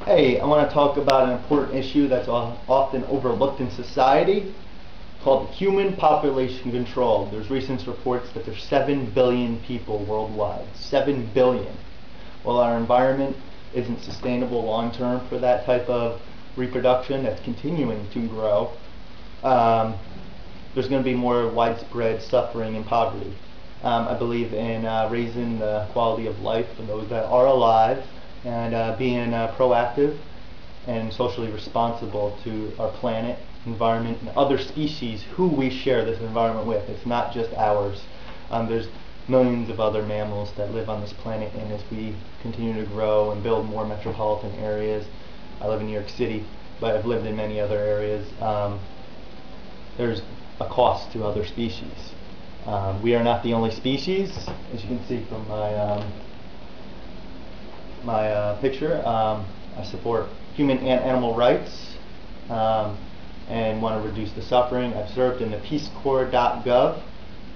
Hey, I want to talk about an important issue that's often overlooked in society called human population control. There's recent reports that there's 7 billion people worldwide. 7 billion. Well, our environment isn't sustainable long term for that type of reproduction that's continuing to grow. There's going to be more widespread suffering and poverty. I believe in raising the quality of life for those that are alive and being proactive and socially responsible to our planet, environment, and other species who we share this environment with. It's not just ours. There's millions of other mammals that live on this planet, and as we continue to grow and build more metropolitan areas, I live in New York City, but I've lived in many other areas, there's a cost to other species. We are not the only species, as you can see from my picture. I support human and animal rights and want to reduce the suffering. I've served in the peacecorps.gov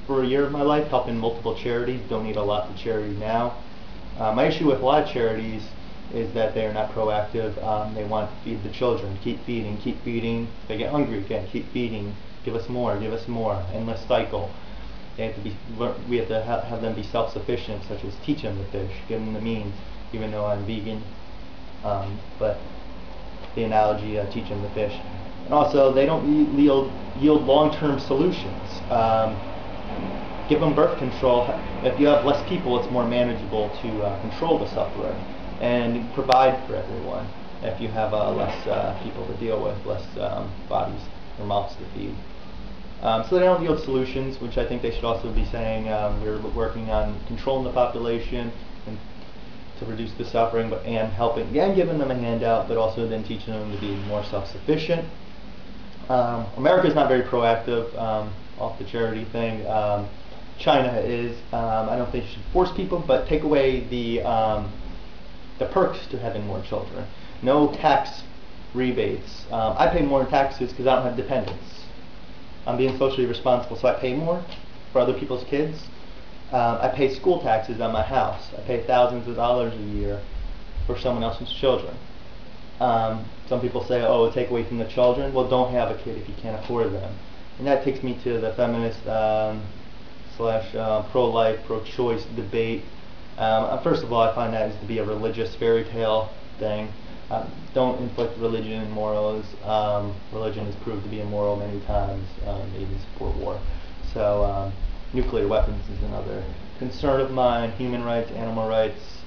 for a year of my life, helping multiple charities. Donate a lot to charity now. My issue with a lot of charities is that they are not proactive. They want to feed the children, keep feeding. They get hungry again, keep feeding. Give us more, endless cycle. They have to be, we have to have them be self-sufficient, such as teach them to fish, give them the means, even though I'm vegan, but the analogy, teach them to fish. And also, they don't yield long-term solutions. Give them birth control. If you have less people, it's more manageable to control the suffering and provide for everyone. If you have less people to deal with, less bodies or mouths to feed. So they don't yield solutions, which I think they should also be saying we're working on controlling the population and to reduce the suffering, and helping and giving them a handout, but also then teaching them to be more self-sufficient. America's not very proactive off the charity thing. China is. I don't think you should force people, but take away the perks to having more children. No tax rebates. I pay more in taxes because I don't have dependents. I'm being socially responsible, so I pay more for other people's kids. I pay school taxes on my house. I pay thousands of dollars a year for someone else's children. Some people say, oh, take away from the children. Well, don't have a kid if you can't afford them. And that takes me to the feminist slash pro-life, pro-choice debate. First of all, I find that is to be a religious fairy tale thing. Don't inflict religion and morals. Religion has proved to be immoral many times, even support war. So nuclear weapons is another concern of mine. Human rights, animal rights,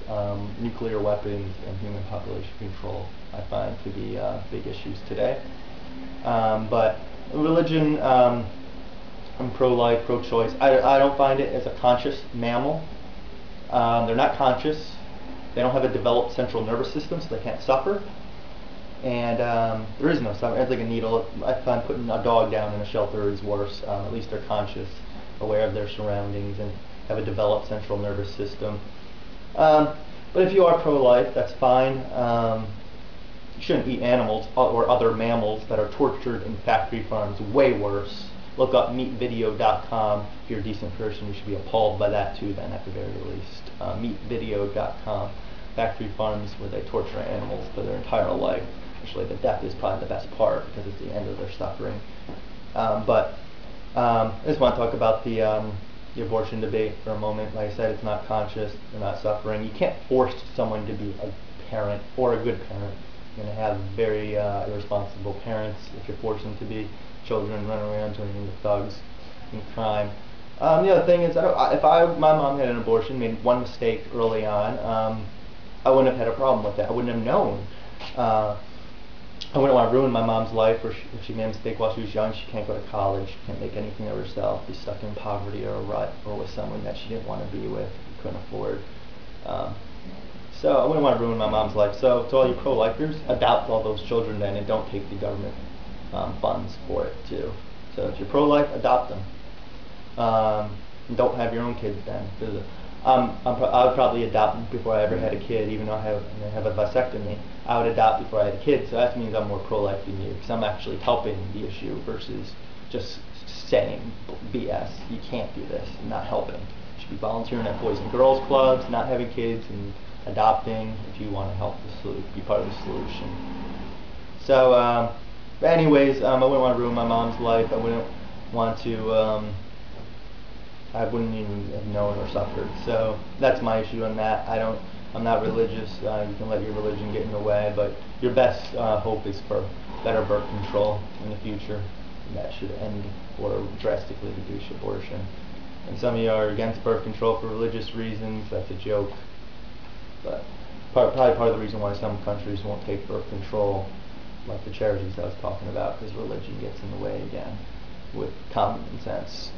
nuclear weapons, and human population control I find to be big issues today. But religion, I'm pro-life, pro-choice. I don't find it as a conscious mammal. They're not conscious. They don't have a developed central nervous system, so they can't suffer. And there is no suffering. It's like a needle. I find putting a dog down in a shelter is worse. At least they're conscious, aware of their surroundings, and have a developed central nervous system. But if you are pro-life, that's fine. You shouldn't eat animals or other mammals that are tortured in factory farms. Way worse. Look up meatvideo.com. If you're a decent person, you should be appalled by that too, then, at the very least. Meatvideo.com. Factory farms where they torture animals for their entire life. Actually, the death is probably the best part because it's the end of their suffering. I just want to talk about the abortion debate for a moment. Like I said, it's not conscious, they're not suffering. You can't force someone to be a parent or a good parent. You're going to have very irresponsible parents if you're forcing them to be. Children run around turning into thugs and crime. The other thing is, if my mom had an abortion, made one mistake early on, I wouldn't have had a problem with that. I wouldn't have known. I wouldn't want to ruin my mom's life, or if she made a mistake while she was young. She can't go to college, she can't make anything of herself, be stuck in poverty or a rut, or with someone that she didn't want to be with, couldn't afford. So I wouldn't want to ruin my mom's life. So to all you pro-lifers, adopt all those children then, and don't take the government funds for it too. So if you're pro-life, adopt them. And don't have your own kids then. I would probably adopt before I ever had a kid, even though I have a vasectomy. I would adopt before I had a kid, so that means I'm more pro-life than you, because I'm actually helping the issue versus just saying BS. You can't do this, and not helping. You should be volunteering at Boys and Girls Clubs, not having kids, and adopting if you want to help be part of the solution. So, but anyways, I wouldn't want to ruin my mom's life. I wouldn't want to, I wouldn't even have known or suffered. So that's my issue on that. I'm not religious. You can let your religion get in the way, but your best hope is for better birth control in the future. And that should end or drastically reduce abortion. And some of you are against birth control for religious reasons. That's a joke. But probably part of the reason why some countries won't take birth control, like the charities I was talking about, because religion gets in the way again with common sense.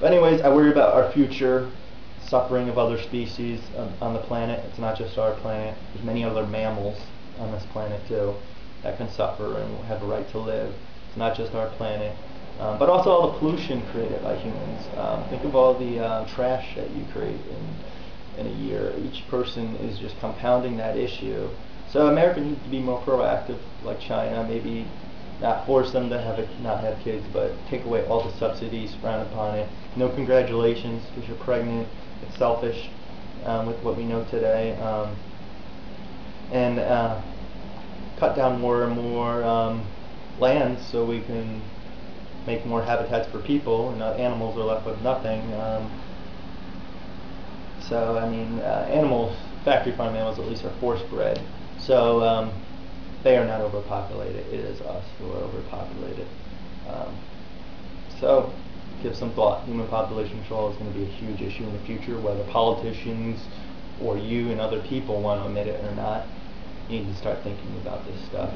But anyways, I worry about our future, suffering of other species on the planet. It's not just our planet. There's many other mammals on this planet too that can suffer and have a right to live. It's not just our planet. But also all the pollution created by humans. Think of all the trash that you create in a year. Each person is just compounding that issue. So America needs to be more proactive, like China. Maybe not force them to not have kids, but take away all the subsidies, frown upon it. No congratulations because you're pregnant. It's selfish with what we know today. And cut down more and more land so we can make more habitats for people, and animals are left with nothing. So I mean, animals, factory farm animals at least, are force bred. So they are not overpopulated. It is us who are overpopulated. So give some thought. Human population control is going to be a huge issue in the future, whether politicians or you and other people want to admit it or not. You need to start thinking about this stuff.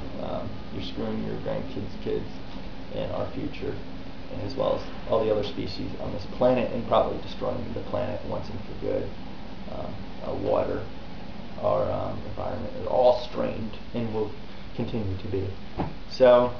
You're screwing your grandkids' kids and our future, and as well as all the other species on this planet, and probably destroying the planet once and for good. Our water, our environment is all strained and will continue to be. So